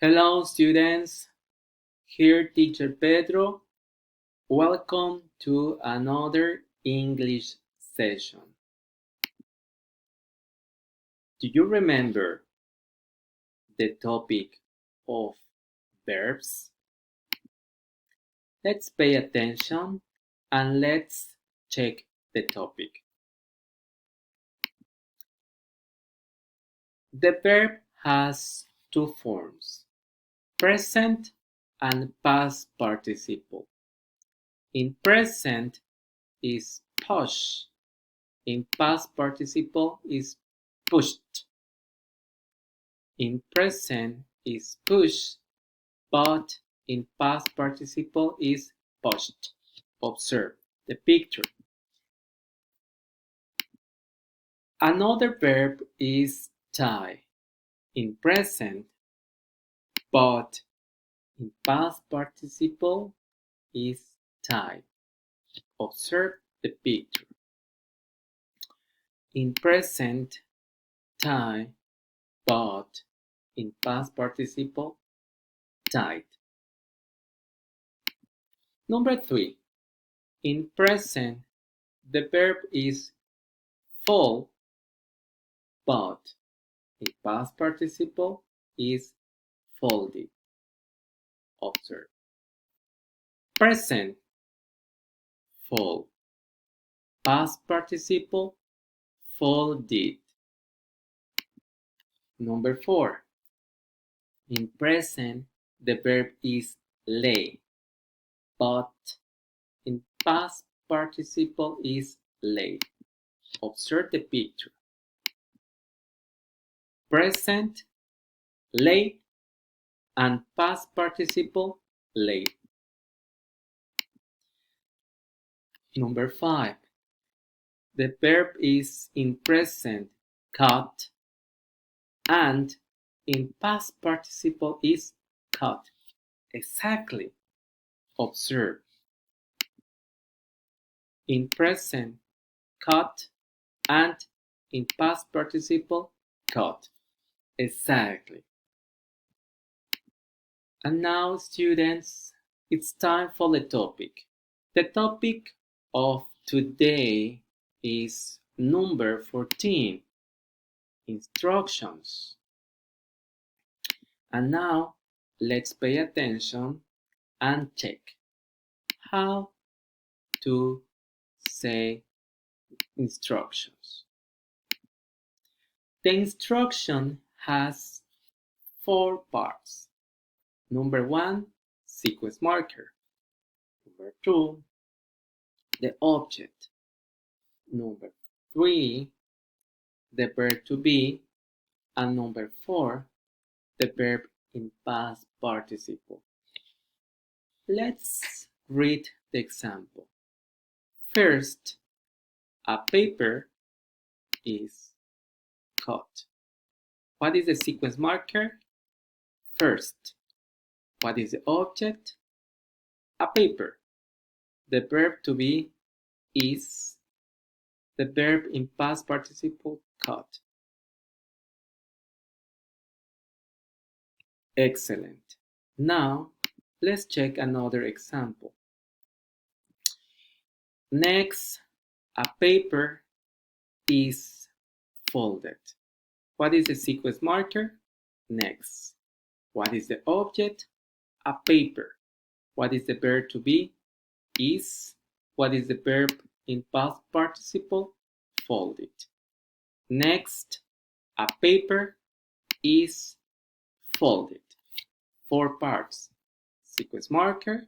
Hello students, here teacher Pedro. Welcome to another English session. Do you remember the topic of verbs? Let's pay attention and let's check the topic. The verb has two forms, present and past participle. In present is push. In past participle is pushed. In present is push, but in past participle is pushed. Observe the picture. Another verb is tie. In present, but in past participle is tied. Observe the picture. In present, tie, but in past participle, tied. Number 3. In present, the verb is fall, but in past participle is folded. Observe. Present, fall. Past participle, folded. Number 4. In present, the verb is lay, but in past participle is laid. Observe the picture. Present, laid, and past participle, laid. Number 5. The verb is in present, cut, and in past participle is cut. Exactly. Observe. In present, cut, and in past participle, cut. Exactly. And now, students, it's time for the topic. The topic of today is number 14, instructions. And now, let's pay attention and check how to say instructions. The instruction has 4 parts. Number 1, sequence marker. Number 2, the object. Number 3, the verb to be. And number 4, the verb in past participle. Let's read the example. First, a paper is cut. What is the sequence marker? First. What is the object? A paper. The verb to be is. The verb in past participle, cut. Excellent. Now, let's check another example. Next, a paper is folded. What is the sequence marker? Next. What is the object? A paper. What is the verb to be? Is. What is the verb in past participle? Folded. Next, a paper is folded. 4 parts. Sequence marker,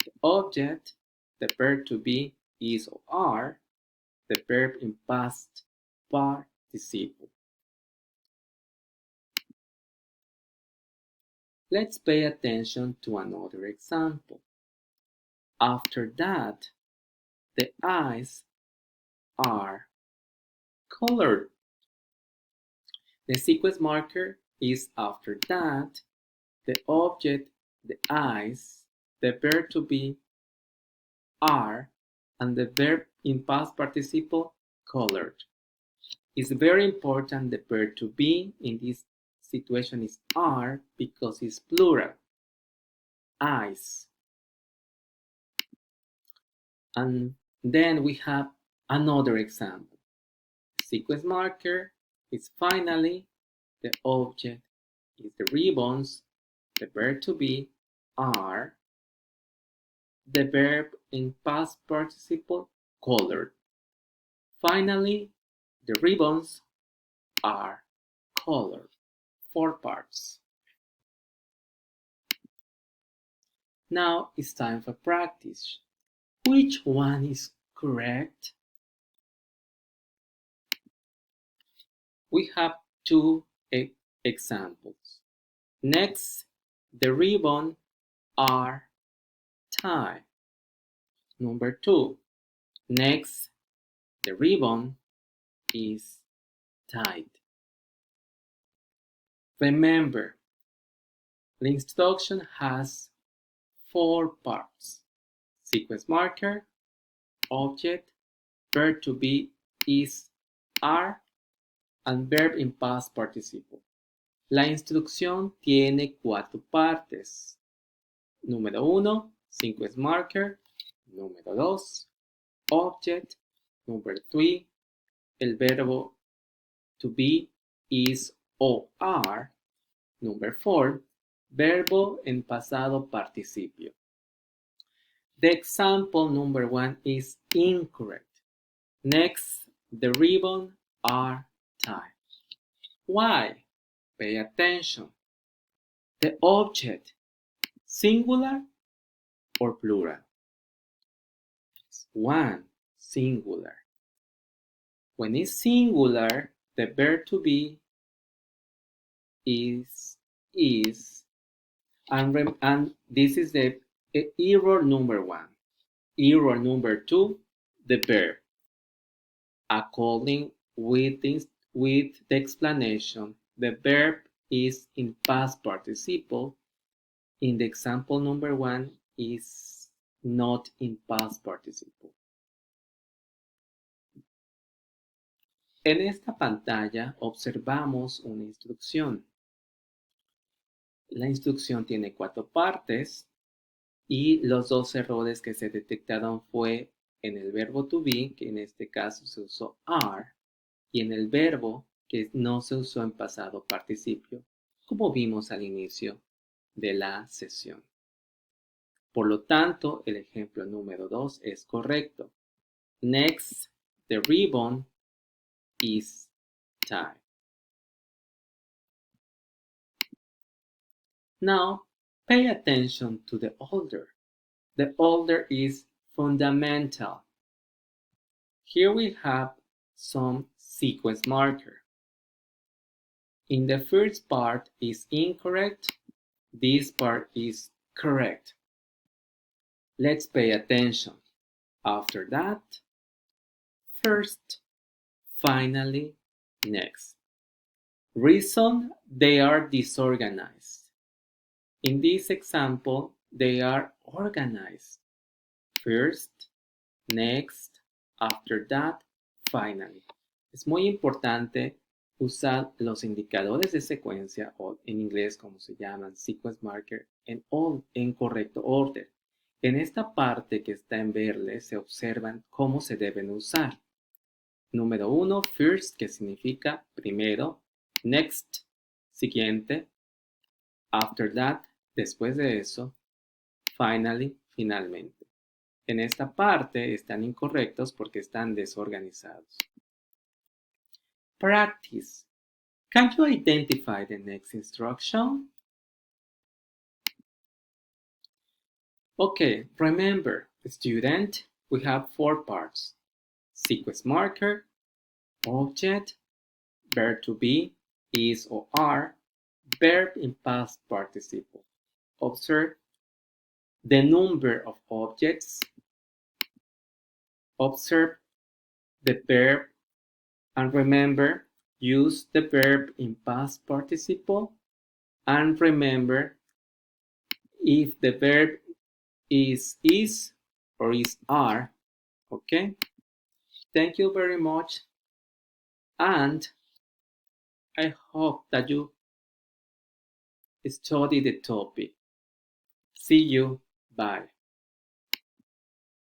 the object, the verb to be is or are, the verb in past participle. Let's pay attention to another example. After that, the eyes are colored. The sequence marker is after that, the object, the eyes, the verb to be are, and the verb in past participle colored. It's very important the verb to be in this situation is are because it's plural. Eyes. And then we have another example. Sequence marker is finally, the object is the ribbons, the verb to be are, the verb in past participle colored. Finally, the ribbons are colored. 4 parts. Now it's time for practice. Which one is correct? We have 2 examples. Next, the ribbon are tied. Number 2. Next, the ribbon is tied. Remember, the instruction has 4 parts. Sequence marker, object, verb to be is, are, and verb in past participle. La instrucción tiene 4 partes. Número 1, sequence marker. Número 2, object. Number 3, el verbo to be, is o are. Number 4, verbo en pasado participio. The example number 1 is incorrect. Next, the ribbon are tied. Why? Pay attention. The object, singular or plural? It's one, singular. When it's singular, the verb to be is, and this is the error number 1. Error number 2, the verb. According with the explanation, the verb is in past participle. In the example number 1 is not in past participle. En esta pantalla observamos una instrucción. La instrucción tiene 4 partes y los 2 errores que se detectaron fue en el verbo to be, que en este caso se usó are, y en el verbo que no se usó en pasado participio, como vimos al inicio de la sesión. Por lo tanto, el ejemplo número 2 es correcto. Next, the ribbon is tied. Now, pay attention to the order. The order is fundamental. Here we have some sequence marker. In the first part is incorrect. This part is correct. Let's pay attention. After that, first, finally, next. Reason, they are disorganized. In this example, they are organized. First, next, after that, finally. Es muy importante usar los indicadores de secuencia, o en inglés como se llaman, sequence marker, en correcto orden. En esta parte que está en verde se observan cómo se deben usar. Número 1, first, que significa primero. Next, siguiente. After that, después de eso. Finally, finalmente. En esta parte están incorrectos porque están desorganizados. Practice. Can you identify the next instruction? Okay, remember, student, we have 4 parts. Sequence marker, object, verb to be, is or are, verb in past participle. Observe the number of objects. Observe the verb, and remember, use the verb in past participle, and remember, if the verb is or is are. Okay? Thank you very much, and I hope that you study the topic. See you. Bye.